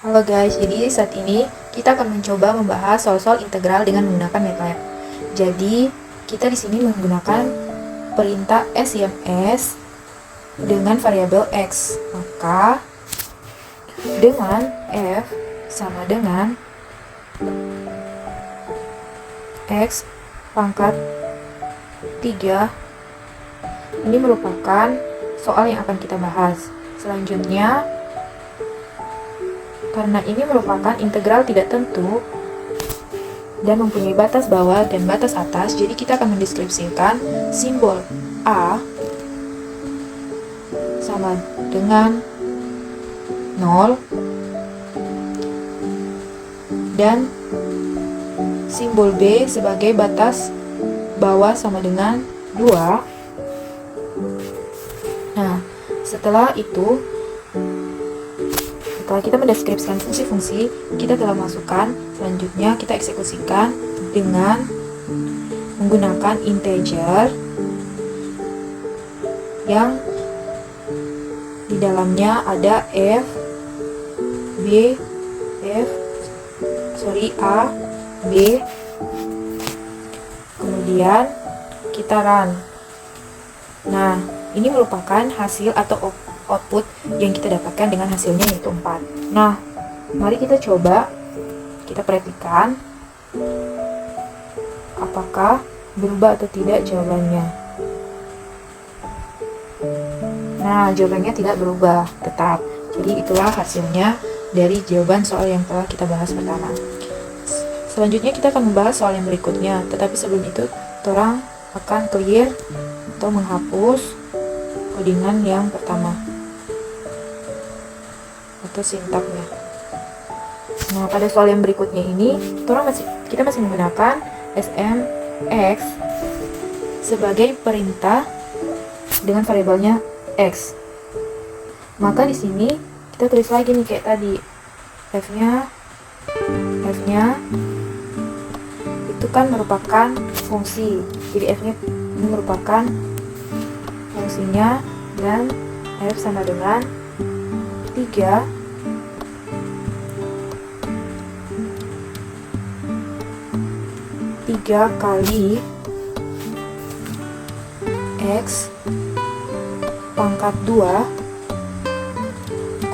Halo guys, jadi saat ini kita akan mencoba membahas soal-soal integral dengan menggunakan MATLAB. Jadi, kita di sini menggunakan perintah SIMS dengan variabel X. Maka, dengan F sama dengan X pangkat 3, ini merupakan soal yang akan kita bahas. Selanjutnya, karena ini merupakan integral tidak tentu dan mempunyai batas bawah dan batas atas, jadi kita akan mendeskripsikan simbol A sama dengan 0 dan simbol B sebagai batas bawah sama dengan 2. Nah, setelah itu, setelah kita mendeskripsikan fungsi-fungsi, kita telah masukkan, selanjutnya kita eksekusikan dengan menggunakan integer yang di dalamnya ada A, B, kemudian kita run. Nah, ini merupakan hasil atau output yang kita dapatkan dengan hasilnya, yaitu 4. Nah, mari kita coba, kita perhatikan apakah berubah atau tidak jawabannya. Nah, jawabannya tidak berubah, tetap. Jadi itulah hasilnya dari jawaban soal yang telah kita bahas pertama. Selanjutnya kita akan membahas soal yang berikutnya, tetapi sebelum itu orang akan clear atau menghapus codingan yang pertama atau sintaknya. Nah, pada soal yang berikutnya ini, kita masih menggunakan SMX sebagai perintah dengan variabelnya X. Maka di sini kita tulis lagi nih kayak tadi, F-nya itu kan merupakan fungsi. Jadi F-nya ini merupakan fungsinya dan F sama dengan 3 kali X pangkat 2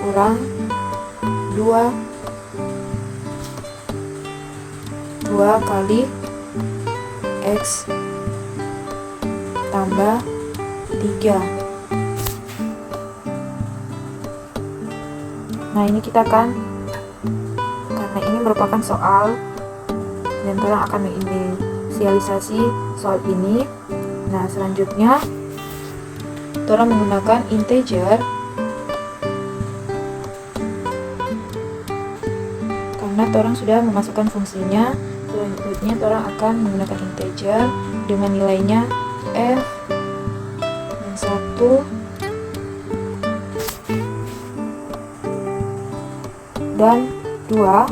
kurang 2 kali X tambah 3. Nah, ini kita akan, karena ini merupakan soal dan orang akan menginisialisasi soal ini. Nah, selanjutnya orang menggunakan integer karena orang sudah memasukkan fungsinya. Selanjutnya orang akan menggunakan integer dengan nilainya F dan 1 dan 2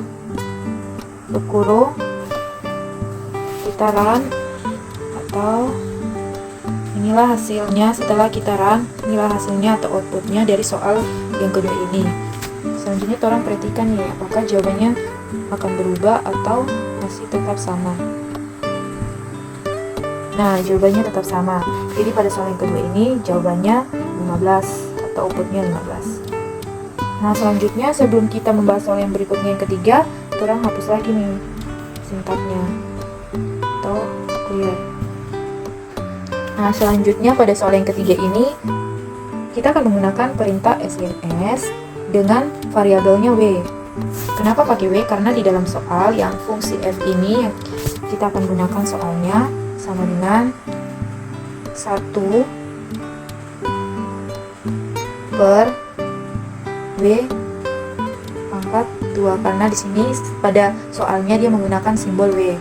berkurung, kita run, atau inilah hasilnya setelah kita run. Inilah hasilnya atau outputnya dari soal yang kedua ini. Selanjutnya orang perhatikan nih, apakah jawabannya akan berubah atau masih tetap sama. Nah, jawabannya tetap sama. Jadi pada soal yang kedua ini jawabannya 15 atau outputnya 15. Nah, selanjutnya sebelum kita membahas soal yang berikutnya yang ketiga, orang hapus lagi nih sintaknya atau clear. Nah, selanjutnya pada soal yang ketiga ini kita akan menggunakan perintah SIMS dengan variabelnya W. Kenapa pakai W? Karena di dalam soal yang fungsi F ini yang kita akan gunakan soalnya sama dengan 1 per W pangkat 2, karena di sini pada soalnya dia menggunakan simbol W,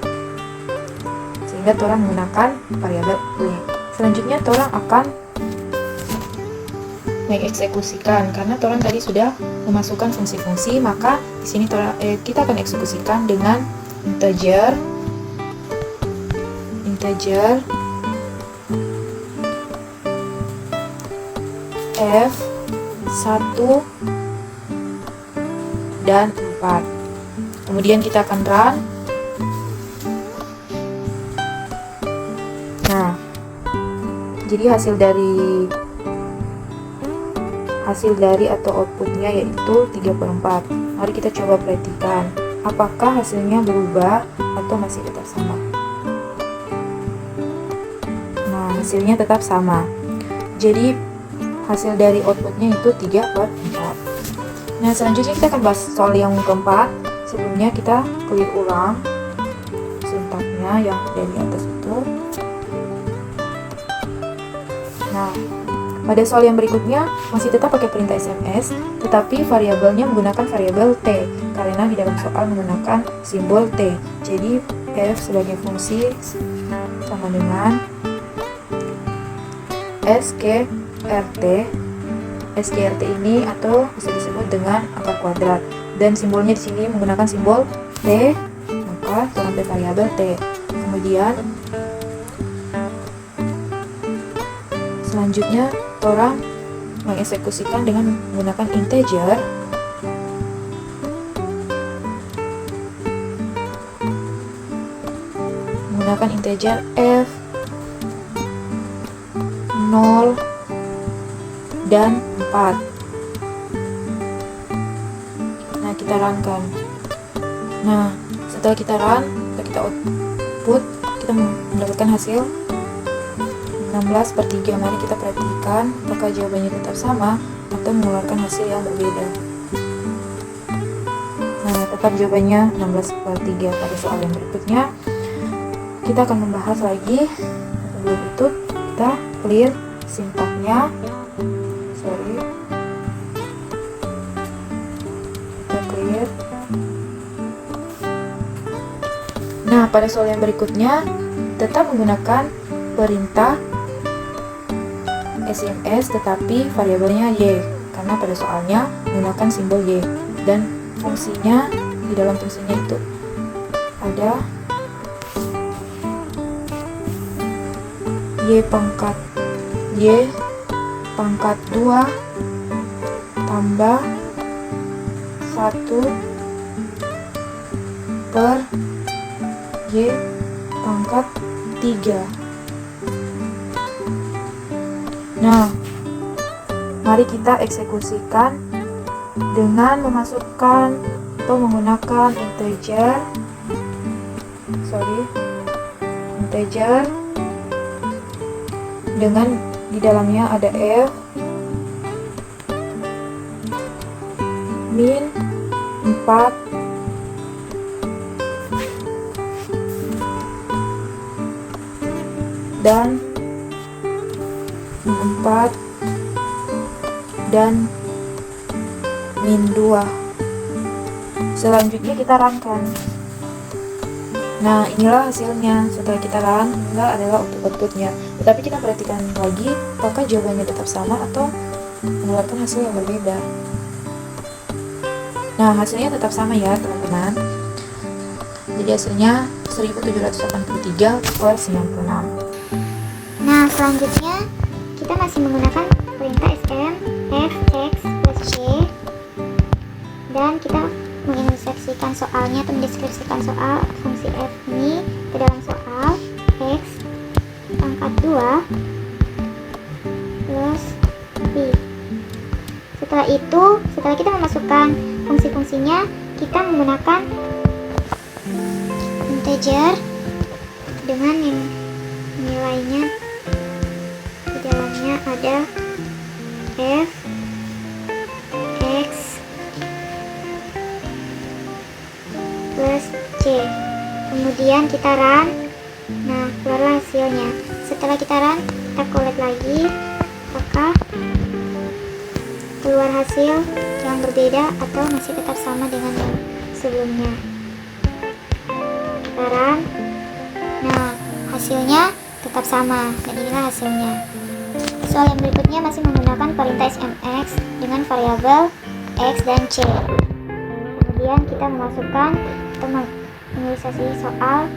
sehingga orang menggunakan variabel W. Selanjutnya orang akan mengeksekusikan, karena orang tadi sudah memasukkan fungsi-fungsi, maka di sini kita akan eksekusikan dengan integer F 1 dan 4. Kemudian kita akan run. Nah, jadi hasil dari atau outputnya yaitu 34. Mari kita coba perhatikan apakah hasilnya berubah atau masih tetap sama. Nah, hasilnya tetap sama. Jadi hasil dari outputnya itu 3/4. Nah, selanjutnya kita akan bahas soal yang keempat. Sebelumnya kita clear ulang sintaknya yang dari atas itu. Nah, pada soal yang berikutnya masih tetap pakai perintah SMS, tetapi variabelnya menggunakan variabel T karena di dalam soal menggunakan simbol T. Jadi F sebagai fungsi sama dengan SKRT. SKRT ini atau bisa disebut dengan akar kuadrat, dan simbolnya di sini menggunakan simbol T, maka sampai variabel T. Kemudian selanjutnya orang mengeksekusikan dengan menggunakan integer. Menggunakan integer F, 0, dan 4. Nah, kita runkan. Nah, setelah kita run, kita output, kita mendapatkan hasil 16/3. Mari kita perhatikan apakah jawabannya tetap sama atau mengeluarkan hasil yang berbeda. Nah, tetap jawabannya 16/3. Pada soal yang berikutnya kita akan membahas lagi. Sebelum itu kita clear sintaknya. Kita clear. Nah, pada soal yang berikutnya tetap menggunakan perintah SMS tetapi variabelnya Y, karena pada soalnya menggunakan simbol Y, dan fungsinya di dalam fungsinya itu ada Y pangkat 2 tambah 1 per Y pangkat 3. Nah, mari kita eksekusikan dengan memasukkan atau menggunakan integer dengan di dalamnya ada F min 4 dan 4 dan min 2. Selanjutnya kita runkan. Nah, inilah hasilnya. Setelah kita run, inilah adalah outputnya. Tetapi kita perhatikan lagi apakah jawabannya tetap sama atau mengeluarkan hasil yang berbeda. Nah, hasilnya tetap sama ya teman-teman. Jadi hasilnya 1783/96. Nah, selanjutnya kita masih menggunakan perintah sm f x plus c, dan kita menginstruksikan soalnya atau mendeskripsikan soal fungsi f ini ke dalam soal x pangkat 2 plus b. Setelah itu, setelah kita memasukkan fungsi-fungsinya, kita menggunakan integer dengan yang nilainya di dalamnya ada f x plus c. Kemudian kita run. Nah, keluarlah hasilnya. Setelah kita run, kita collect lagi apakah keluar hasil yang berbeda atau masih tetap sama dengan yang sebelumnya. Kita run. Nah, hasilnya tetap sama, dan inilah hasilnya. Soal yang berikutnya masih menggunakan perintah smx dengan variabel x dan c. Kemudian kita memasukkan atau mengilustrasi soal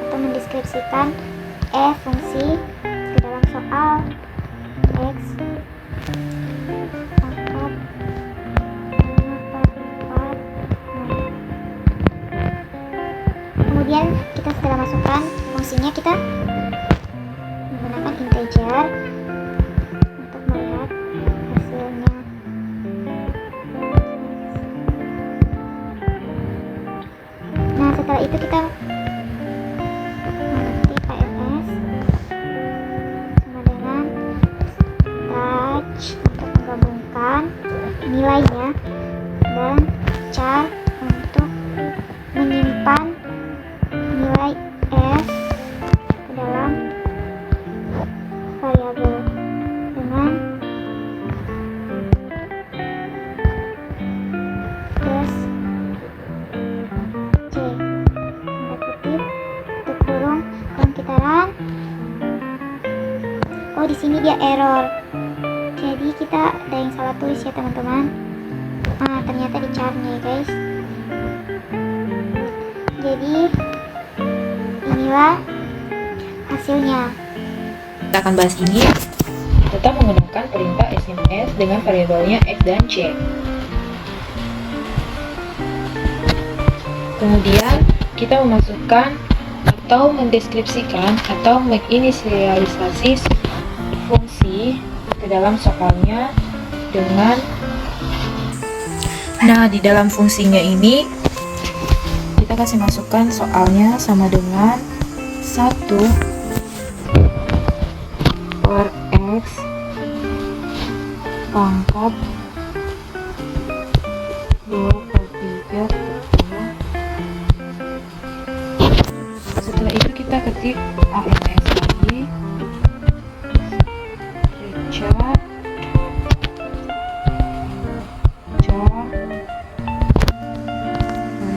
atau mendeskripsikan fungsi ke dalam soal x pangkat 5/4 Kemudian kita setelah masukkan fungsinya, kita menggunakan integer untuk melihat hasilnya. Nah, setelah itu kita mengetik ALS sama dengan touch untuk menggabungkan nilainya, dan char untuk menyimpan nilai f ke dalam variabel dengan plus c, tanda kutip, tutup kurung, kolom kitaran. Oh, di sini dia error, jadi kita ada yang salah tulis ya teman-teman. Ternyata di chartnya ya guys. Jadi inilah hasilnya. Kita akan bahas ini. Tetap menggunakan perintah SMS dengan variabelnya X dan C. Kemudian kita memasukkan atau mendeskripsikan atau menginisialisasi fungsi ke dalam soalnya dengan di dalam fungsinya ini kita kasih masukkan soalnya sama dengan 1 per X pangkat 2 per 3 ditambah. Setelah itu kita ketik ALS lagi, char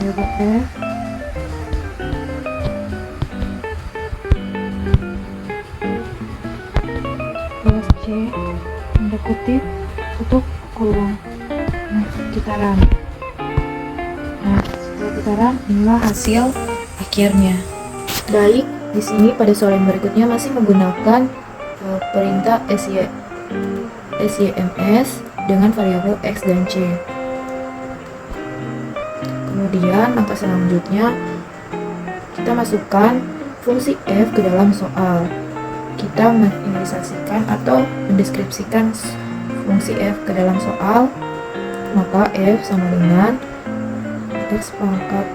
variabel F plus C, tanda kutip, tutup kurung. Kita run. Setelah kita run, inilah hasil akhirnya. Baik, di sini pada soal yang berikutnya masih menggunakan perintah SYMS dengan variabel X dan C. Kemudian langkah selanjutnya kita masukkan fungsi f ke dalam soal. Kita menginisialisasikan atau mendeskripsikan fungsi f ke dalam soal, maka f sama dengan x pangkat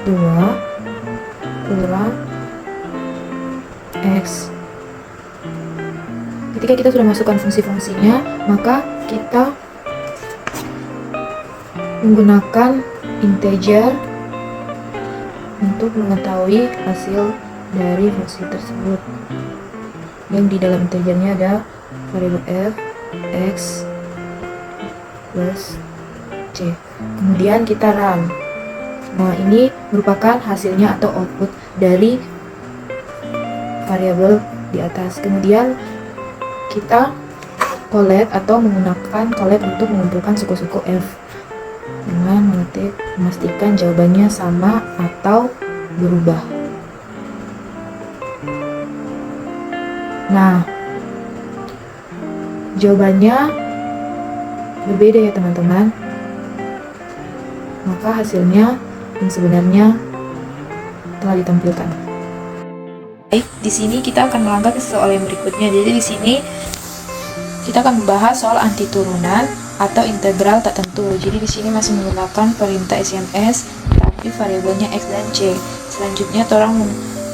2 kurang x. Ketika kita sudah masukkan fungsi-fungsinya, maka kita menggunakan integer untuk mengetahui hasil dari fungsi tersebut. Yang di dalam integernya ada variabel f, x, plus c. Kemudian kita run. Nah, ini merupakan hasilnya atau output dari variabel di atas. Kemudian kita collect atau menggunakan collect untuk mengumpulkan suku-suku f dengan mengetik memastikan jawabannya sama atau berubah. Nah, jawabannya berbeda ya teman-teman. Maka hasilnya yang sebenarnya telah ditampilkan. Baik, di sini kita akan melangkah ke soal yang berikutnya. Jadi di sini kita akan membahas soal anti turunan atau integral tak tentu. Jadi di sini masih menggunakan perintah SMS tapi variabelnya X dan C. Selanjutnya orang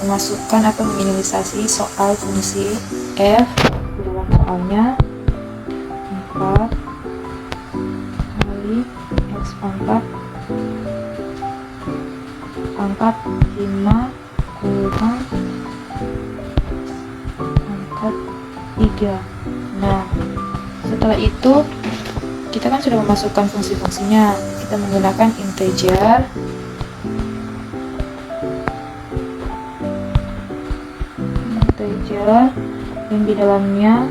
memasukkan atau menginisialisasi soal fungsi f di dalam soalnya 4 kali X pangkat 5 kurang pangkat 3. Nah, setelah itu kita kan sudah memasukkan fungsi-fungsinya. Kita menggunakan integer yang di dalamnya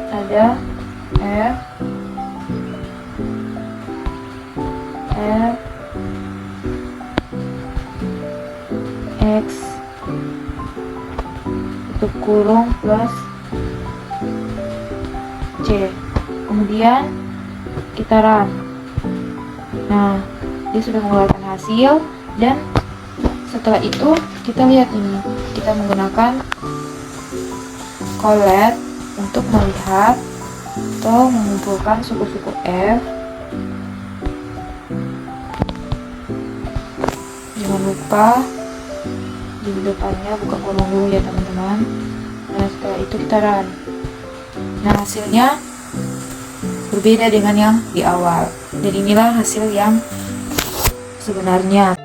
ada f, x tutup kurung plus c. Kemudian kita run. Nah, dia sudah mengeluarkan hasil dan setelah itu kita lihat ini, kita menggunakan collet untuk melihat atau mengumpulkan suku-suku F. Jangan lupa di depannya buka kurung dulu ya teman-teman. Nah setelah itu kita run. Nah hasilnya berbeda dengan yang di awal, dan inilah hasil yang sebenarnya.